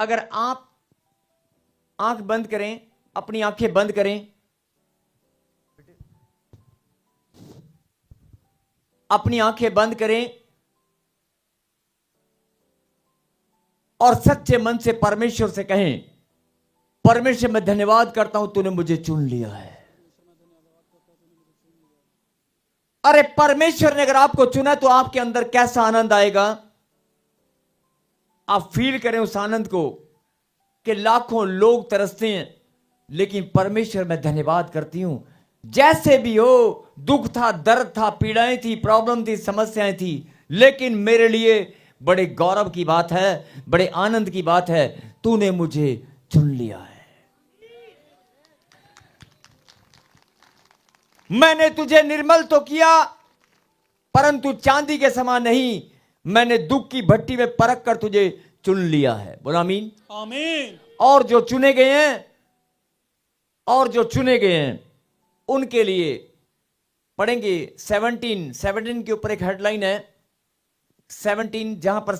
अगर आप आंख बंद करें, अपनी आंखें बंद करें, अपनी आंखें बंद करें और सच्चे मन से परमेश्वर से कहें, परमेश्वर मैं धन्यवाद करता हूं तूने मुझे चुन लिया है। अरे परमेश्वर ने अगर आपको चुना तो आपके अंदर कैसा आनंद आएगा। आप फील करें उस आनंद को कि लाखों लोग तरसते हैं, लेकिन परमेश्वर मैं धन्यवाद करती हूं, जैसे भी हो, दुख था, दर्द था, पीड़ाएं थी, प्रॉब्लम थी, समस्याएं थी, लेकिन मेरे लिए बड़े गौरव की बात है, बड़े आनंद की बात है, तूने मुझे चुन लिया है। मैंने तुझे निर्मल तो किया, परंतु चांदी के समान नहीं, मैंने दुख की भट्टी में परख कर तुझे चुन लिया है। बोलो आमीन। आमीन। और जो चुने गए हैं, और जो चुने गए हैं उनके लिए पढ़ेंगे 17 के ऊपर एक हेडलाइन है, 17 जहां पर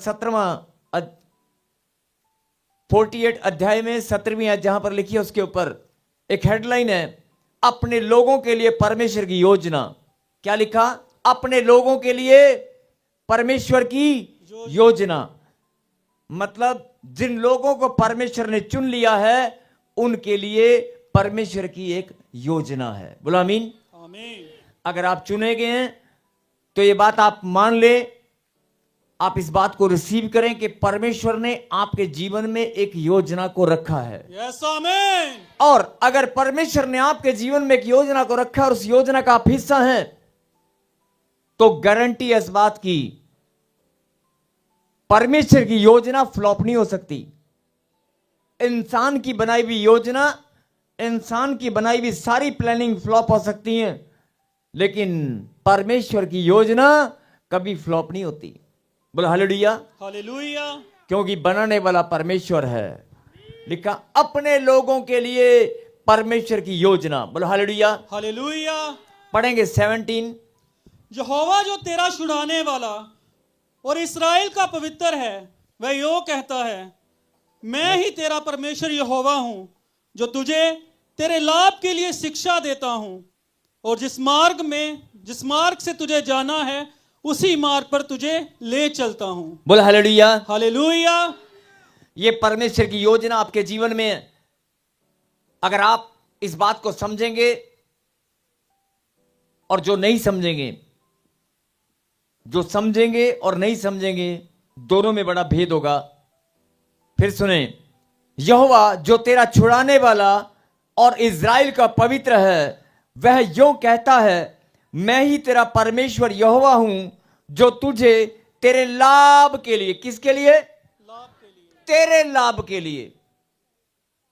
48 अध्याय में 17वीं आयत जहां पर लिखी है उसके ऊपर एक हेडलाइन है, अपने लोगों के लिए परमेश्वर की योजना। क्या लिखा? अपने लोगों के लिए परमेश्वर की योजना। मतलब जिन लोगों को परमेश्वर ने चुन लिया है उनके लिए परमेश्वर की एक योजना है। बोलो आमीन। आमीन। अगर आप चुने गए हैं तो ये बात आप मान ले, आप इस बात को रिसीव करें कि परमेश्वर ने आपके जीवन में एक योजना को रखा है। यस आमीन। और अगर परमेश्वर ने आपके जीवन में एक योजना को रखा और उस योजना का आप हिस्सा हैं, तो गारंटी है इस बात की, परमेश्वर की योजना फ्लॉप नहीं हो सकती। इंसान की बनाई हुई योजना, इंसान की बनाई हुई सारी प्लानिंग फ्लॉप हो सकती है, लेकिन परमेश्वर की योजना कभी फ्लॉप नहीं होती। बोलो हालेलुया। हालेलुया। क्योंकि बनाने वाला परमेश्वर है। लिखा अपने लोगों के लिए परमेश्वर की योजना। बोलो हालेलुया। हालेलुया। पढ़ेंगे 17। यहोवा जो तेरा छुड़ाने वाला और इस्राएल का पवित्र है, वह यो कहता है, मैं ही तेरा परमेश्वर यहोवा हूं, जो तुझे तेरे लाभ के लिए शिक्षा देता हूं, और जिस मार्ग से तुझे जाना है उसी मार्ग पर तुझे ले चलता हूं। बोलो हालेलुया। हालेलुया। ये परमेश्वर की योजना आपके जीवन में है। अगर आप इस बात को समझेंगे, और जो नहीं समझेंगे, जो समझेंगे और नहीं समझेंगे, दोनों में बड़ा भेद होगा। फिर सुने, यहोवा जो तेरा छुड़ाने वाला और इज़राइल का पवित्र है, वह यूं कहता है, मैं ही तेरा परमेश्वर यहोवा हूं, जो तुझे तेरे लाभ के लिए, किसके लिए? लाभ के लिए। तेरे लाभ के लिए,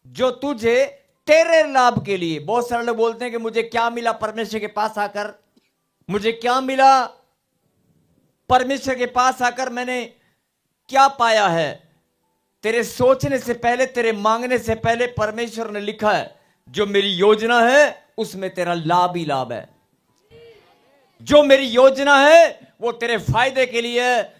जो तुझे तेरे लाभ के लिए। बहुत सारे लोग बोलते हैं कि मुझे क्या मिला परमेश्वर के पास आकर, मुझे क्या मिला परमेश्वर के पास आकर, मैंने क्या पाया है? तेरे सोचने से पहले, तेरे मांगने से पहले परमेश्वर ने लिखा है, जो मेरी योजना है उसमें तेरा लाभ ही लाभ है। जो मेरी योजना है वो तेरे फायदे के लिए है।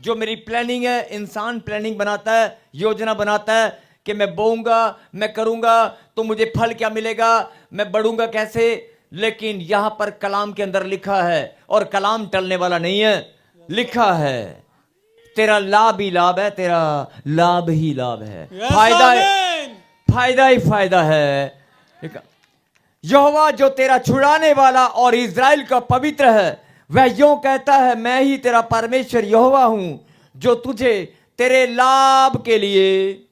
जो मेरी प्लानिंग है, इंसान प्लानिंग बनाता है, योजना बनाता है कि मैं बोऊंगा, मैं करूंगा तो मुझे फल क्या मिलेगा, मैं बढ़ूंगा कैसे, लेकिन यहां पर कलाम के अंदर लिखा है, और कलाम टलने वाला नहीं है, लिखा है तेरा लाभ ही लाभ है, तेरा लाभ ही लाभ है, फायदा है, फायदा ही फायदा है। यहोवा जो तेरा छुड़ाने वाला और इज़राइल का पवित्र है, वह यूं कहता है, मैं ही तेरा परमेश्वर यहोवा हूं, जो तुझे तेरे लाभ के लिए,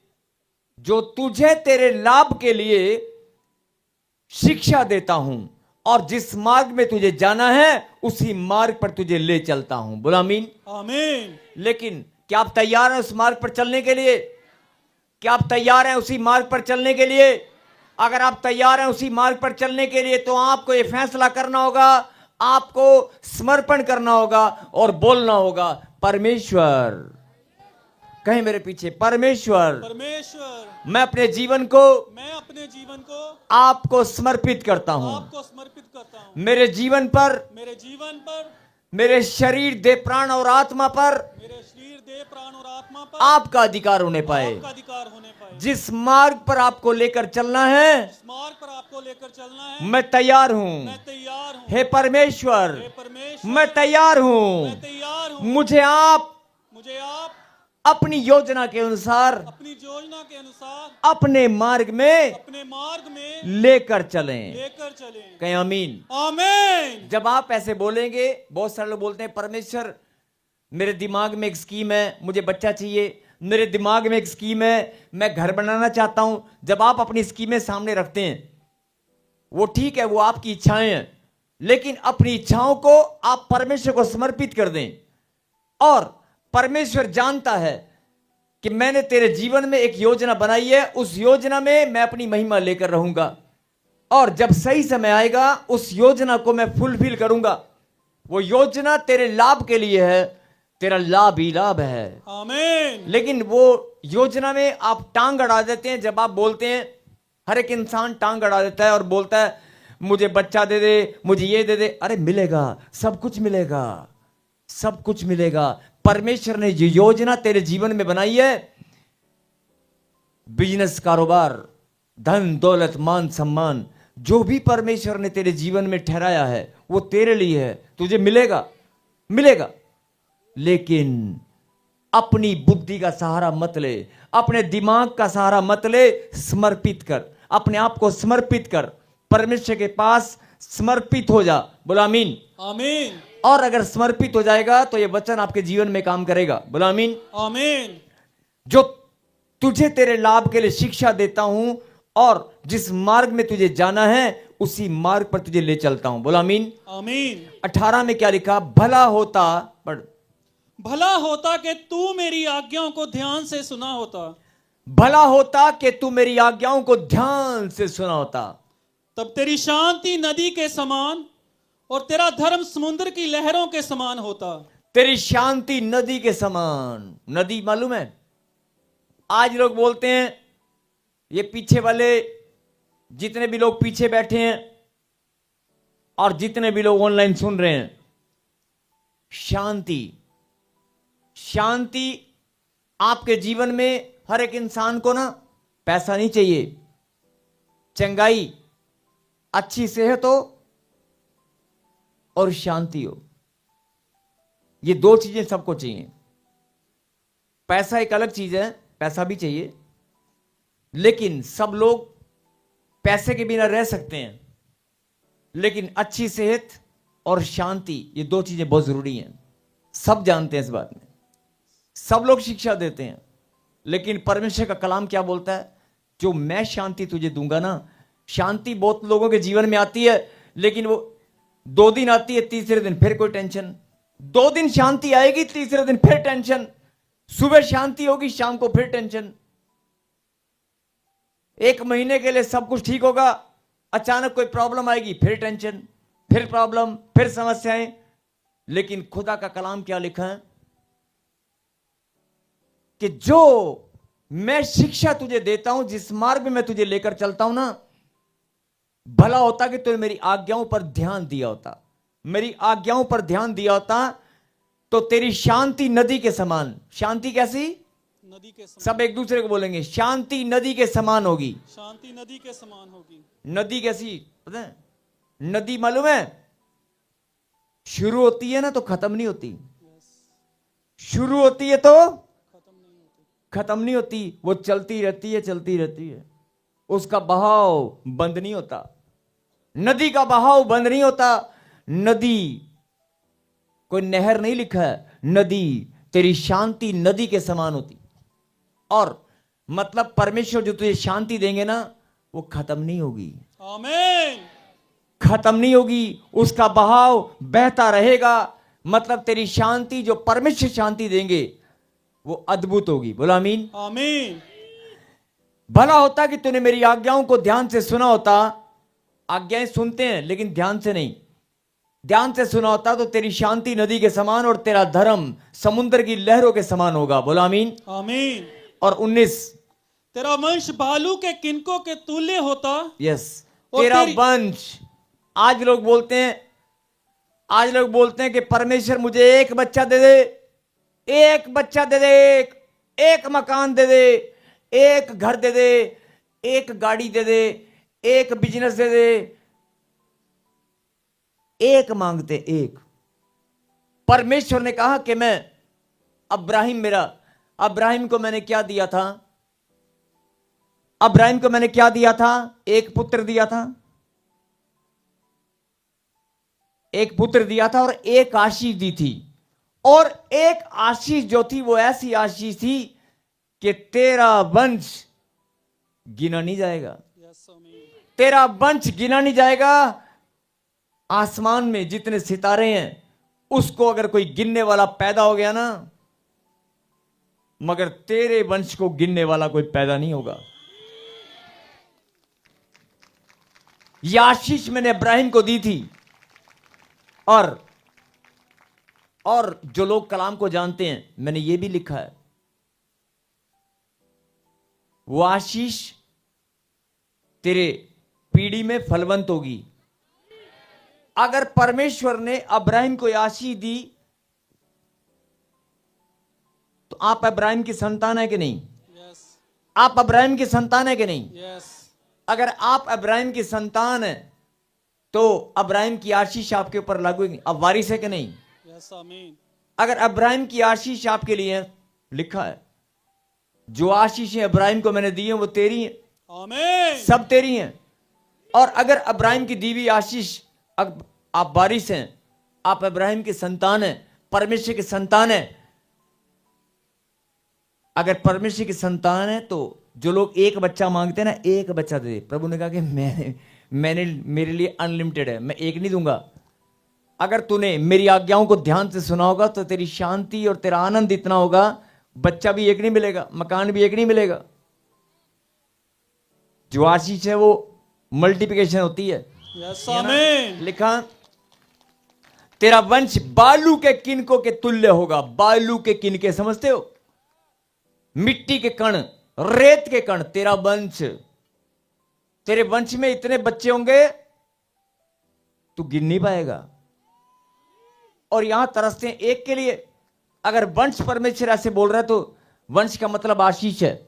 जो तुझे तेरे लाभ के लिए शिक्षा देता हूं, और जिस मार्ग में तुझे जाना है उसी मार्ग पर तुझे ले चलता हूं। बोला आमीन। आमीन। लेकिन क्या आप तैयार हैं उस मार्ग पर चलने के लिए? क्या आप तैयार हैं उसी मार्ग पर चलने के लिए? अगर आप तैयार हैं उसी मार्ग पर चलने के लिए, तो आपको यह फैसला करना होगा, आपको समर्पण करना होगा और बोलना होगा, परमेश्वर, कहीं मेरे पीछे, परमेश्वर, परमेश्वर, मैं अपने जीवन को आपको समर्पित करता हूं। आपको समर्पित करता हूं। मेरे जीवन पर, मेरे जीवन पर, मेरे शरीर, देह, प्राण और आत्मा पर, मेरे शरीर, देह प्राण और आत्मा पर आपका अधिकार होने पाए। आपका अधिकार होने पाए। जिस मार्ग पर आपको लेकर चलना है, इस मार्ग पर आपको लेकर चलना है, मैं तैयार हूं। मैं तैयार हूँ। हे परमेश्वर, हे परमेश्वर, मैं तैयार मैं हूं। तैयार हूँ। मुझे आप मुझे आप अपनी योजना के अनुसार अपनी योजना के अनुसार अपने मार्ग में अपने मार्ग में लेकर चलें। लेकर चलें। कहें आमीन। आमीन। जब आप ऐसे बोलेंगे, बहुत सारे लोग बोलते हैं परमेश्वर मेरे दिमाग में एक स्कीम है, मुझे बच्चा चाहिए, मेरे दिमाग में एक स्कीम है, मैं घर बनाना चाहता हूं। जब आप अपनी स्कीमें सामने रखते हैं, वो ठीक है, वो आपकी इच्छाएं हैं, लेकिन अपनी इच्छाओं को आप परमेश्वर को समर्पित कर दें। और परमेश्वर जानता है कि मैंने तेरे जीवन में एक योजना बनाई है, उस योजना में मैं अपनी महिमा लेकर रहूंगा, और जब सही समय आएगा उस योजना को मैं फुलफिल करूंगा। वो योजना तेरे लाभ के लिए है, तेरा लाभ ही लाभ है। आमीन। लेकिन वो योजना में आप टांग अड़ा देते हैं। जब आप बोलते हैं, हर एक इंसान टांग अड़ा देता है और बोलता है मुझे बच्चा दे दे, मुझे ये दे दे। अरे मिलेगा, सब कुछ मिलेगा, सब कुछ मिलेगा। परमेश्वर ने जो योजना तेरे जीवन में बनाई है, बिजनेस, कारोबार, धन दौलत, मान सम्मान, जो भी परमेश्वर ने तेरे जीवन में ठहराया है वो तेरे लिए है, तुझे मिलेगा, मिलेगा। लेकिन अपनी बुद्धि का सहारा मत ले, अपने दिमाग का सहारा मत ले। समर्पित कर, अपने आप को समर्पित कर, परमेश्वर के पास समर्पित हो जा। बोला आमीन। आमीन। और अगर समर्पित हो जाएगा तो ये वचन आपके जीवन में काम करेगा। बोला आमीन। आमीन। जो तुझे तेरे लाभ के लिए शिक्षा देता हूं और जिस मार्ग में तुझे जाना है उसी मार्ग पर तुझे ले चलता हूं। बोला आमीन। आमीन। 18 में क्या लिखा? भला होता, पढ़, भला होता कि तू मेरी आज्ञाओं को ध्यान से सुना होता। भला होता कि तू मेरी आज्ञाओं को ध्यान से सुना होता। तब तेरी शांति नदी के समान और तेरा धर्म समुद्र की लहरों के समान होता। तेरी शांति नदी के समान। नदी मालूम है? आज लोग बोलते हैं, ये पीछे वाले जितने भी लोग पीछे बैठे हैं और जितने भी लोग ऑनलाइन सुन रहे हैं, शांति, शांति आपके जीवन में हर एक इंसान को ना पैसा नहीं चाहिए, चंगाई, अच्छी सेहत हो और शांति हो। ये दो चीजें सबको चाहिए। पैसा एक अलग चीज है, पैसा भी चाहिए, लेकिन सब लोग पैसे के बिना रह सकते हैं, लेकिन अच्छी सेहत और शांति, ये दो चीजें बहुत जरूरी हैं। सब जानते हैं इस बात में, सब लोग शिक्षा देते हैं, लेकिन परमेश्वर का कलाम क्या बोलता है? जो मैं शांति तुझे दूंगा ना। शांति बहुत लोगों के जीवन में आती है, लेकिन वो 2 दिन आती है, तीसरे दिन फिर कोई टेंशन। 2 दिन शांति आएगी, तीसरे दिन फिर टेंशन। सुबह शांति होगी, शाम को फिर टेंशन। 1 महीने के लिए सब कुछ ठीक होगा, अचानक कोई प्रॉब्लम आएगी, फिर टेंशन, फिर प्रॉब्लम, फिर समस्याएं। लेकिन खुदा का कलाम क्या लिखा है कि जो मैं शिक्षा तुझे देता हूं, जिस मार्ग में मैं तुझे लेकर चलता हूं ना, भला होता कि तूने मेरी आज्ञाओं पर ध्यान दिया होता, मेरी आज्ञाओं पर ध्यान दिया होता, तो तेरी शांति नदी के समान। शांति कैसी? नदी के समान। सब एक दूसरे को बोलेंगे, शांति नदी के समान होगी। शांति नदी के समान होगी। नदी कैसी पता है? नदी मालूम है, शुरू होती है ना तो खत्म नहीं होती, शुरू होती है तो खत्म नहीं होती, वो चलती रहती है, चलती रहती है, उसका बहाव बंद नहीं होता। नदी का बहाव बंद नहीं होता। नदी कोई नहर नहीं लिखा है, नदी, तेरी शांति नदी के समान होती। और मतलब परमेश्वर जो तुझे शांति देंगे ना, वो खत्म नहीं होगी। आमीन। खत्म नहीं होगी, उसका बहाव बहता रहेगा। मतलब तेरी शांति, जो परमेश्वर शांति देंगे, वो अद्भुत होगी। बोला आमीन। आमीन। भला होता कि तूने मेरी आज्ञाओं को ध्यान से सुना होता। आज्ञाएं सुनते हैं लेकिन ध्यान से नहीं। ध्यान से सुना होता तो तेरी शांति नदी के समान और तेरा धर्म समुद्र की लहरों के समान होगा। बोला आमीन। आमीन। और 19, तेरा वंश भालू के किनकों के तुल्य होता। यस, और तेरा तेरी- वंश। आज लोग बोलते हैं कि परमेश्वर मुझे एक बच्चा दे दे, एक बच्चा दे दे, एक मकान दे दे, एक घर दे दे, एक गाड़ी दे दे, एक बिजनेस दे दे। एक मांगते, एक। परमेश्वर ने कहा कि मैं अब्राहिम को मैंने क्या दिया था? अब्राहिम को मैंने क्या दिया था? एक पुत्र दिया था, एक पुत्र दिया था और एक आशीष दी थी। और एक आशीष जो थी वो ऐसी आशीष थी कि तेरा वंश गिना नहीं जाएगा। Yes, आमीन। तेरा वंश गिना नहीं जाएगा। आसमान में जितने सितारे हैं उसको अगर कोई गिनने वाला पैदा हो गया ना, मगर तेरे वंश को गिनने वाला कोई पैदा नहीं होगा। यह आशीष मैंने इब्राहिम को दी थी। और जो लोग कलाम को जानते हैं, मैंने यह भी लिखा है, वो आशीष तेरे पीढ़ी में फलवंत होगी। अगर परमेश्वर ने अब्राहिम को आशीष दी तो आप अब्राहिम की संतान है कि नहीं? Yes, आप अब्राहिम की संतान है कि नहीं? yes, अगर आप अब्राहिम की संतान है तो अब्राहिम की आशीष आपके ऊपर लागू होगी। अब वारिस है कि नहीं? yes, आमीन। अगर अब्राहिम की आशीष आपके लिए है, लिखा है जो आशीषें अब्राहिम को मैंने दी हैं वो तेरी हैं, आमीन। सब तेरी हैं। और अगर अब्राहिम की दी हुई आशीष आप वारिस हैं, आप अब्राहिम की संतान हैं, परमेश्वर की संतान है। अगर परमेश्वर की संतान है तो जो लोग एक बच्चा मांगते हैं ना, एक बच्चा दे दे। प्रभु ने कहा कि मैंने मेरे लिए अनलिमिटेड है, मैं एक नहीं दूंगा। अगर तूने मेरी आज्ञाओं को ध्यान से सुना होगा तो तेरी शांति और तेरा आनंद इतना होगा, बच्चा भी एक नहीं मिलेगा, मकान भी एक नहीं मिलेगा। जो आशीष है वो मल्टीप्लिकेशन होती है। Yes, आमीन। लिखा तेरा वंश बालू के किनकों के तुल्य होगा। बालू के किनके समझते हो? मिट्टी के कण, रेत के कण। तेरा वंश, तेरे वंश में इतने बच्चे होंगे तू गिन नहीं पाएगा। और यहां तरसते हैं एक के लिए। अगर वंश परमेश्वर ऐसे बोल रहा है तो वंश का मतलब आशीष है।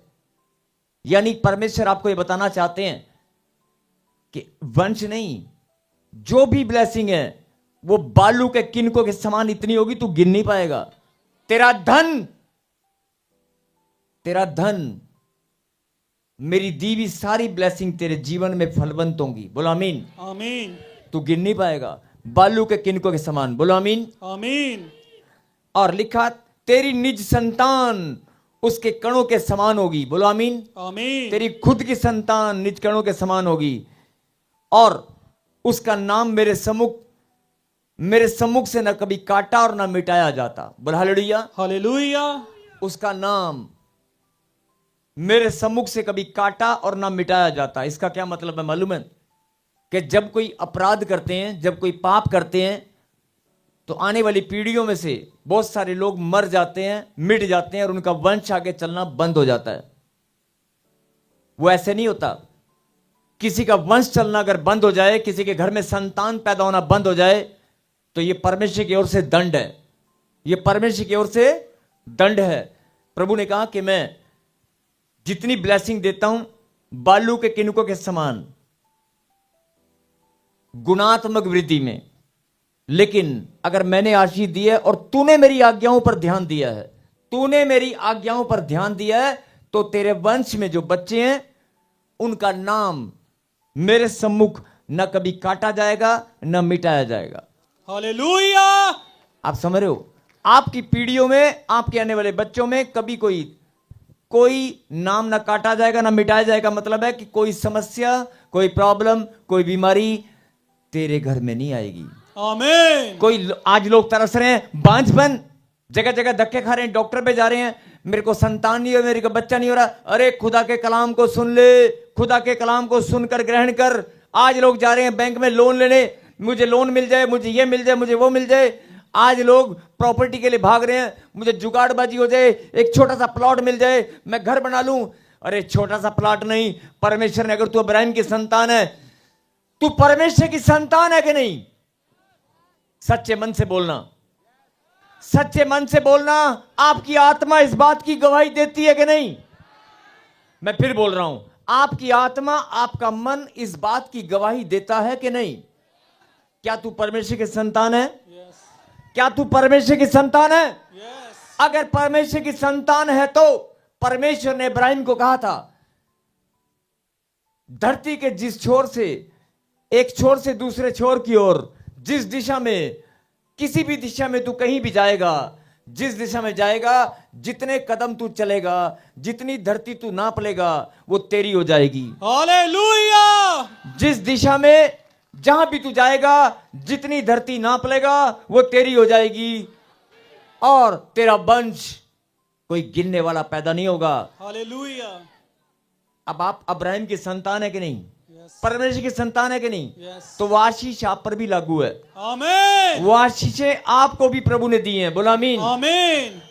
यानी परमेश्वर आपको यह बताना चाहते हैं कि वंश नहीं, जो भी ब्लेसिंग है वो बालू के किनकों के समान इतनी होगी तू गिन नहीं पाएगा। तेरा धन, मेरी दी हुई सारी ब्लेसिंग तेरे जीवन में फलवंत होंगी। बोलो आमीन। आमीन, तू गिन नहीं पाएगा, बालू के किनकों के समान। बोलो आमीन। आमीन। और लिखा तेरी निज संतान उसके कणों के समान होगी। बोलो आमीन। आमीन। तेरी खुद की संतान निज कणों के समान होगी और उसका नाम मेरे सम्मुख से न कभी काटा और न मिटाया जाता। बोलो हालेलुया। हालेलुया। उसका नाम मेरे सम्मुख से कभी काटा और ना मिटाया जाता। इसका क्या मतलब है मालूम है? कि जब कोई अपराध करते हैं, जब कोई पाप करते हैं, तो आने वाली पीढ़ियों में से बहुत सारे लोग मर जाते हैं, मिट जाते हैं और उनका वंश आगे चलना बंद हो जाता है। वो ऐसे नहीं होता। किसी का वंश चलना अगर बंद हो जाए, किसी के घर में संतान पैदा होना बंद हो जाए, तो यह परमेश्वर की ओर से दंड है। यह परमेश्वर की ओर से दंड है। प्रभु ने कहा कि मैं जितनी ब्लेसिंग देता हूं बालू के किनकों के समान गुणात्मक वृद्धि में, लेकिन अगर मैंने आशीष दी है और तूने मेरी आज्ञाओं पर ध्यान दिया है, तूने मेरी आज्ञाओं पर ध्यान दिया है, तो तेरे वंश में जो बच्चे हैं उनका नाम मेरे सम्मुख न कभी काटा जाएगा न मिटाया जाएगा। हालेलुया। आप समझ रहे हो? आपकी पीढ़ियों में, आपके आने वाले बच्चों में कभी कोई नाम ना काटा जाएगा ना मिटाया जाएगा। मतलब है कि कोई समस्या, कोई प्रॉब्लम, कोई बीमारी तेरे घर में नहीं आएगी। आमीन। कोई आज लोग तरस रहे हैं, बांझपन, जगह जगह धक्के खा रहे हैं, डॉक्टर पे जा रहे हैं, मेरे को संतान नहीं हो, मेरे को बच्चा नहीं हो रहा। अरे खुदा के कलाम को सुन ले, खुदा के कलाम को सुनकर ग्रहण कर। आज लोग जा रहे हैं बैंक में लोन लेने, मुझे लोन मिल जाए, मुझे ये मिल जाए, मुझे वो मिल जाए। आज लोग प्रॉपर्टी के लिए भाग रहे हैं, मुझे जुगाड़बाजी हो जाए, एक छोटा सा प्लॉट मिल जाए, मैं घर बना लूं। अरे छोटा सा प्लॉट नहीं, परमेश्वर ने, अगर तू अब्राहिम की संतान है, तू परमेश्वर की संतान है कि नहीं? सच्चे मन से बोलना। सच्चे मन से बोलना। आपकी आत्मा इस बात की गवाही देती है कि नहीं? मैं फिर बोल रहा हूं, आपकी आत्मा, आपका मन इस बात की गवाही देता है कि नहीं? क्या तू परमेश्वर की संतान है? यस क्या तू परमेश्वर की संतान है? यस अगर परमेश्वर की संतान है तो परमेश्वर ने इब्राहिम को कहा था, धरती के जिस छोर से, एक छोर से दूसरे छोर की ओर, जिस दिशा में, किसी भी दिशा में तू कहीं भी जाएगा, जिस दिशा में जाएगा, जितने कदम तू चलेगा, जितनी धरती तू नाप लेगा, वो तेरी हो जाएगी। हालेलुया। जिस दिशा में, जहां भी तू जाएगा, जितनी धरती नाप लेगा, वो तेरी हो जाएगी। और तेरा वंश कोई गिनने वाला पैदा नहीं होगा। हालेलुया। अब आप अब्राहिम की संतान है कि नहीं? यस परमेश्वर की संतान है कि नहीं? यस तो वो आशीष आप पर भी लागू है। आमीन वो आशीषें आपको भी प्रभु ने दी हैं। बोला आमीन। आमीन।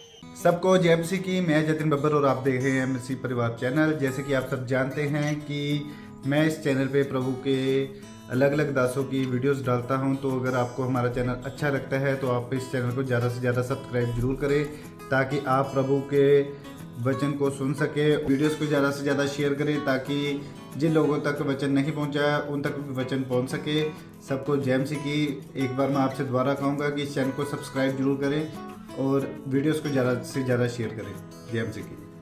सबको जय मसीह की। मैं जतिन बब्बर और आप देख रहे हैं मसीह परिवार चैनल। जैसे कि आप सब जानते हैं कि मैं इस चैनल पे प्रभु के अलग अलग दासों की वीडियोस डालता हूं, तो अगर आपको हमारा चैनल अच्छा लगता है तो आप इस चैनल को ज़्यादा से ज़्यादा सब्सक्राइब जरूर करें, ताकि आप प्रभु के वचन को सुन सके। वीडियोस को ज़्यादा से ज़्यादा शेयर करें, ताकि जिन लोगों तक वचन नहीं पहुंचा उन तक भी वचन पहुंच सके। सबको जय मसीह की। एक बार मैं आपसे दोबारा कहूँगा कि इस चैनल को सब्सक्राइब जरूर करें और वीडियोस को ज़्यादा से ज़्यादा शेयर करें। जय मसीह की।